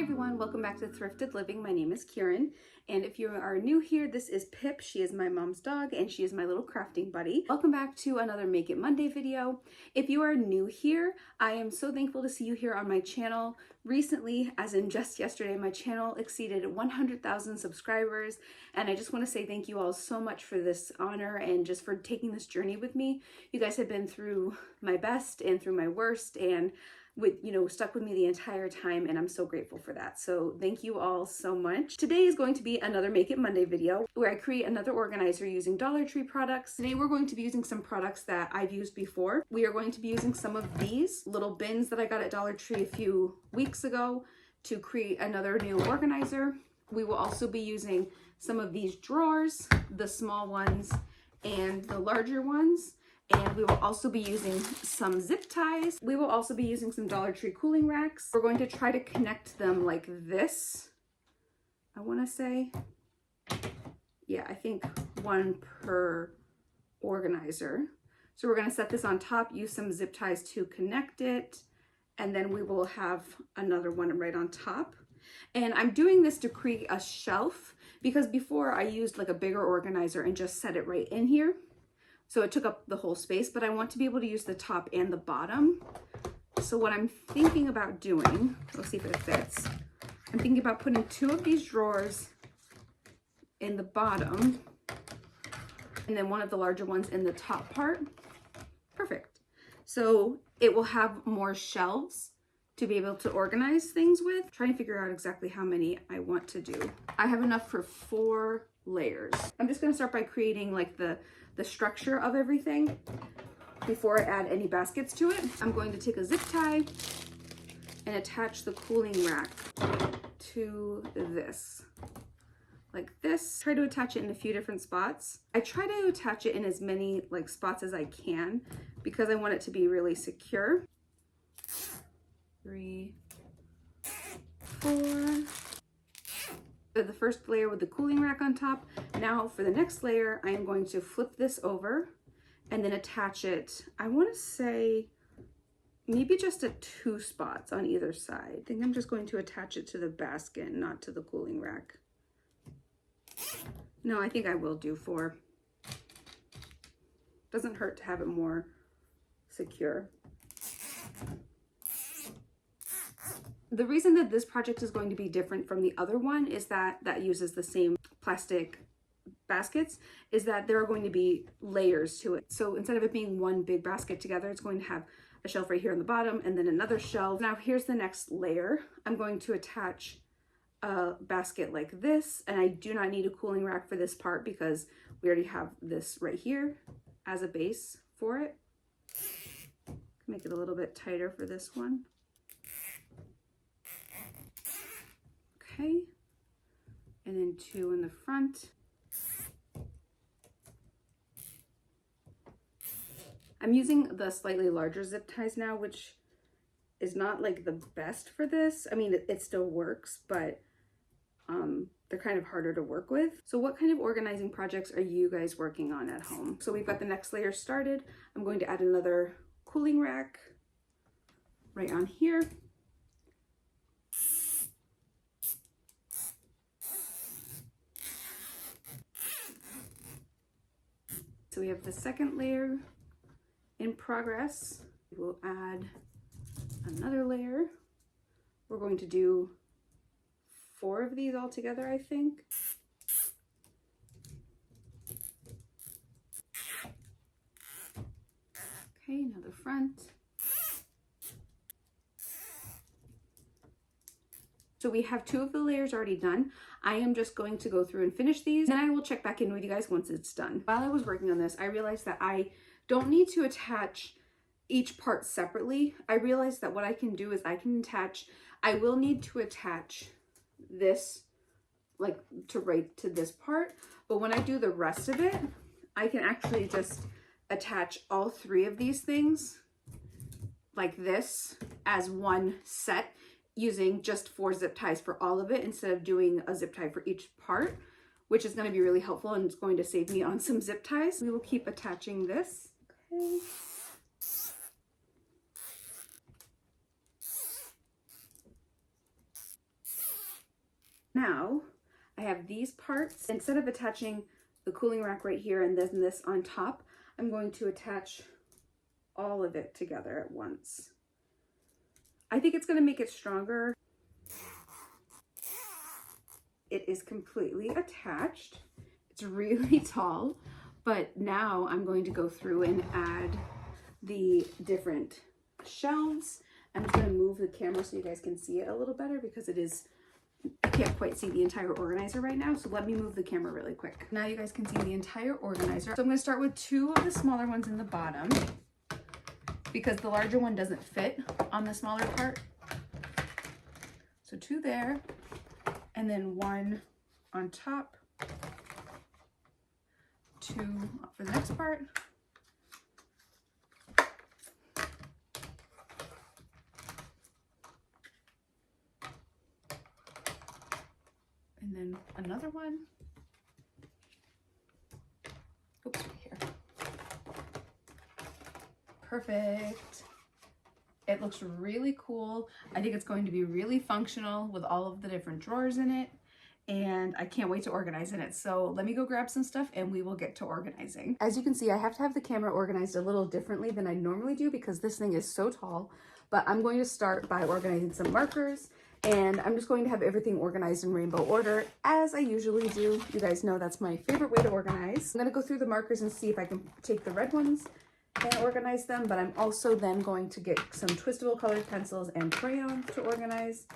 everyone, welcome back to Thrifted Living. My name is Kieran, and if you are new here, this is Pip. She is my mom's dog and she is my little crafting buddy. Welcome back to another Make It Monday video. If you are new here, I am so thankful to see you here on my channel. Recently, as in just yesterday, my channel exceeded 100,000 subscribers, and I just want to say thank you all so much for this honor and just for taking this journey with me. You guys have been through my best and through my worst, and stuck with me the entire time, and I'm so grateful for that. So thank you all so much. Today is going to be another Make It Monday video where I create another organizer using Dollar Tree products. Today we're going to be using some products that I've used before. We are going to be using some of these little bins that I got at Dollar Tree a few weeks ago to create another new organizer. We will also be using some of these drawers, the small ones and the larger ones. And we will also be using some zip ties. We will also be using some Dollar Tree cooling racks. We're going to try to connect them like this, I want to say. Yeah, I think one per organizer. So we're going to set this on top, use some zip ties to connect it, and then we will have another one right on top. And I'm doing this to create a shelf because before I used like a bigger organizer and just set it right in here. So it took up the whole space, but I want to be able to use the top and the bottom. So what I'm thinking about doing, let's see if it fits. I'm thinking about putting two of these drawers in the bottom and then one of the larger ones in the top part. Perfect. So it will have more shelves to be able to organize things with. Trying to figure out exactly how many I want to do. I have enough for 4 layers. I'm just going to start by creating like the structure of everything before I add any baskets to it. I'm going to take a zip tie and attach the cooling rack to this, like this. Try to attach it in a few different spots. I try to attach it in as many like spots as I can because I want it to be really secure. 3, 4. The first layer with the cooling rack on top. Now for the next layer, I am going to flip this over and then attach it, I want to say maybe just at 2 spots on either side. I think I'm just going to attach it to the basket, not to the cooling rack. No, I think I will do 4. Doesn't hurt to have it more secure. The reason that this project is going to be different from the other one is that uses the same plastic baskets, is that there are going to be layers to it. So instead of it being one big basket together, it's going to have a shelf right here on the bottom and then another shelf. Now here's the next layer. I'm going to attach a basket like this, and I do not need a cooling rack for this part because we already have this right here as a base for it. Make it a little bit tighter for this one. Okay, and then 2 in the front. I'm using the slightly larger zip ties now, which is not like the best for this. I mean, it still works, but they're kind of harder to work with. So what kind of organizing projects are you guys working on at home? So we've got the next layer started. I'm going to add another cooling rack right on here. So we have the second layer in progress. We'll add another layer. We're going to do 4 of these all together, I think. Okay, now the front. So we have 2 of the layers already done. I am just going to go through and finish these, and then I will check back in with you guys once it's done. While I was working on this, I realized that I don't need to attach each part separately. I realized that what I can do is I will need to attach this like right to this part, but when I do the rest of it, I can actually just attach all 3 of these things like this as one set, using just 4 zip ties for all of it instead of doing a zip tie for each part, which is going to be really helpful and it's going to save me on some zip ties. We will keep attaching this. Okay. Now I have these parts. Instead of attaching the cooling rack right here and this on top, I'm going to attach all of it together at once. I think it's going to make it stronger. It is completely attached. It's really tall, but now I'm going to go through and add the different shelves. I'm just going to move the camera so you guys can see it a little better because it is, I can't quite see the entire organizer right now. So let me move the camera really quick. Now you guys can see the entire organizer. So I'm going to start with 2 of the smaller ones in the bottom because the larger one doesn't fit on the smaller part. So 2 there, and then 1 on top, 2 for the next part. And then another one. Oops, right here. Perfect. It looks really cool. I think it's going to be really functional with all of the different drawers in it. And I can't wait to organize in it. So let me go grab some stuff and we will get to organizing. As you can see, I have to have the camera organized a little differently than I normally do because this thing is so tall. But I'm going to start by organizing some markers. And I'm just going to have everything organized in rainbow order as I usually do. You guys know that's my favorite way to organize. I'm going to go through the markers and see if I can take the red ones and organize them, but I'm also then going to get some twistable colored pencils and crayons to organize.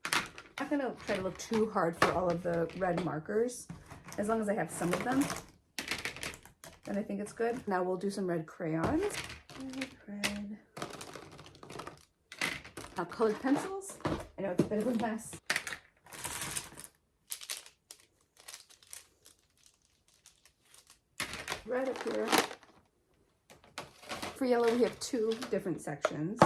I'm not going to try to look too hard for all of the red markers. As long as I have some of them, then I think it's good. Now we'll do some red crayons. Red. Now colored pencils. I know it's a bit of a mess. Red up here. For yellow, we have 2 different sections.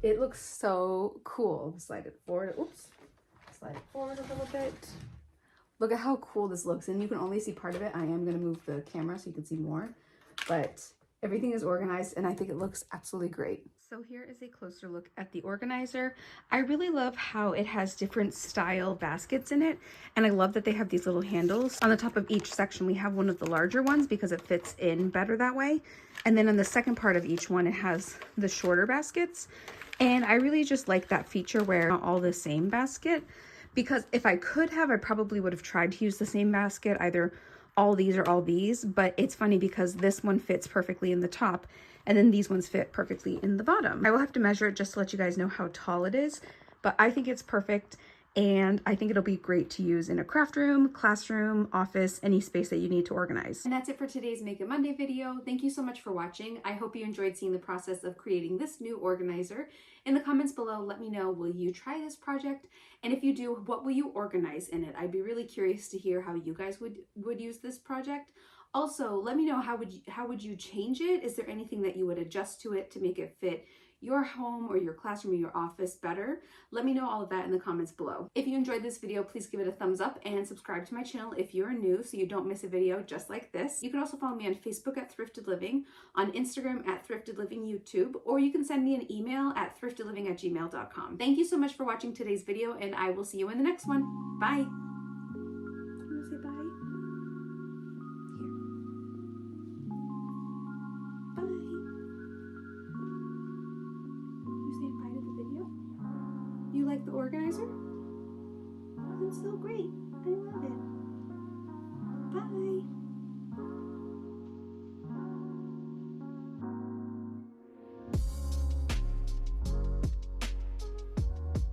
It looks so cool. Slide it forward. Oops. Slide it forward a little bit. Look at how cool this looks. And you can only see part of it. I am going to move the camera so you can see more. But everything is organized and I think it looks absolutely great. So here is a closer look at the organizer. I really love how it has different style baskets in it. And I love that they have these little handles. On the top of each section, we have one of the larger ones because it fits in better that way. And then on the second part of each one, it has the shorter baskets. And I really just like that feature where not all the same basket, because if I could have, I probably would have tried to use the same basket, either all these or all these, but it's funny because this one fits perfectly in the top and then these ones fit perfectly in the bottom. I will have to measure it just to let you guys know how tall it is, but I think it's perfect. And I think it'll be great to use in a craft room, classroom, office, any space that you need to organize. And that's it for today's Make It Monday video. Thank you so much for watching. I hope you enjoyed seeing the process of creating this new organizer. In the comments below, let me know, will you try this project? And if you do, what will you organize in it? I'd be really curious to hear how you guys would use this project. Also, let me know how would you change it? Is there anything that you would adjust to it to make it fit your home or your classroom or your office better? Let me know all of that in the comments below. If you enjoyed this video, please give it a thumbs up and subscribe to my channel if you're new so you don't miss a video just like this. You can also follow me on Facebook at Thrifted Living, on Instagram at Thrifted Living YouTube, or you can send me an email at thriftedliving@gmail.com. Thank you so much for watching today's video and I will see you in the next one. Bye. You want to say bye? You like the organizer? Oh, that's so great. I love it. Bye.